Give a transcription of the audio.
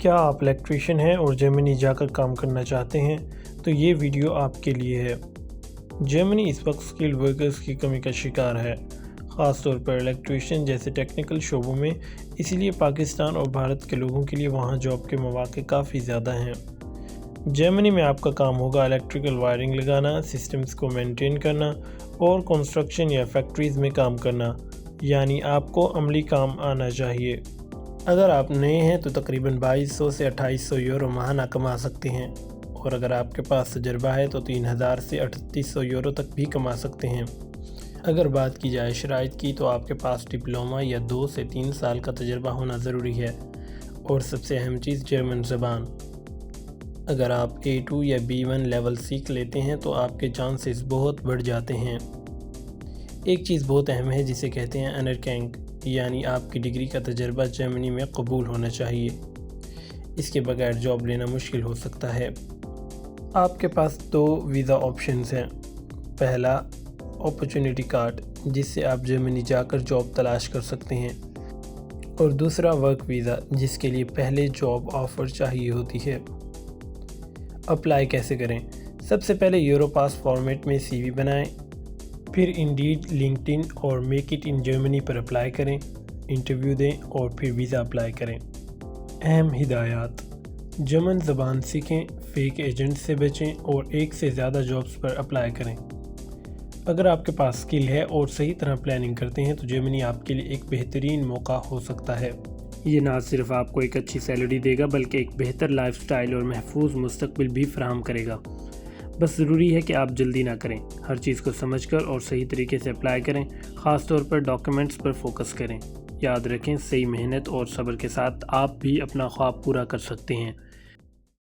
کیا آپ الیکٹریشین ہیں اور جرمنی جا کر کام کرنا چاہتے ہیں تو یہ ویڈیو آپ کے لیے ہے۔ جرمنی اس وقت سکلڈ ورکرز کی کمی کا شکار ہے، خاص طور پر الیکٹریشین جیسے ٹیکنیکل شعبوں میں، اسی لیے پاکستان اور بھارت کے لوگوں کے لیے وہاں جاب کے مواقع کافی زیادہ ہیں۔ جرمنی میں آپ کا کام ہوگا الیکٹریکل وائرنگ لگانا، سسٹمز کو مینٹین کرنا اور کنسٹرکشن یا فیکٹریز میں کام کرنا، یعنی آپ کو عملی کام آنا چاہیے۔ اگر آپ نئے ہیں تو تقریباً 2200 سے 2800 یورو ماہانہ کما سکتے ہیں، اور اگر آپ کے پاس تجربہ ہے تو 3000 سے 3800 یورو تک بھی کما سکتے ہیں۔ اگر بات کی جائے شرائط کی تو آپ کے پاس ڈپلومہ یا 2 سے 3 سال کا تجربہ ہونا ضروری ہے، اور سب سے اہم چیز جرمن زبان۔ اگر آپ A2 یا B1 لیول سیکھ لیتے ہیں تو آپ کے چانسز بہت بڑھ جاتے ہیں۔ ایک چیز بہت اہم ہے جسے کہتے ہیں انرکینگ، یعنی آپ کی ڈگری کا تجربہ جرمنی میں قبول ہونا چاہیے۔ اس کے بغیر جاب لینا مشکل ہو سکتا ہے۔ آپ کے پاس 2 ویزا آپشنز ہیں۔ پہلا اپرچونٹی کارڈ، جس سے آپ جرمنی جا کر جاب تلاش کر سکتے ہیں، اور دوسرا ورک ویزا، جس کے لیے پہلے جاب آفر چاہیے ہوتی ہے۔ اپلائی کیسے کریں؟ سب سے پہلے یورو پاس فارمیٹ میں CV بنائیں، پھر انڈیڈ، لنکڈ ان اور make it in Germany per apply کریں، انٹرویو دیں اور پھر ویزا اپلائی کریں۔ اہم ہدایات: جرمن زبان سیکھیں، فیک ایجنٹ سے بچیں اور ایک سے زیادہ جابز پر اپلائی کریں۔ اگر آپ کے پاس سکل ہے اور صحیح طرح پلاننگ کرتے ہیں تو جرمنی آپ کے لیے ایک بہترین موقع ہو سکتا ہے۔ یہ نہ صرف آپ کو ایک اچھی سیلری دے گا بلکہ ایک بہتر لائف سٹائل اور محفوظ مستقبل بھی فراہم کرے گا۔ بس ضروری ہے کہ آپ جلدی نہ کریں، ہر چیز کو سمجھ کر اور صحیح طریقے سے اپلائی کریں، خاص طور پر ڈاکیومنٹس پر فوکس کریں۔ یاد رکھیں، صحیح محنت اور صبر کے ساتھ آپ بھی اپنا خواب پورا کر سکتے ہیں۔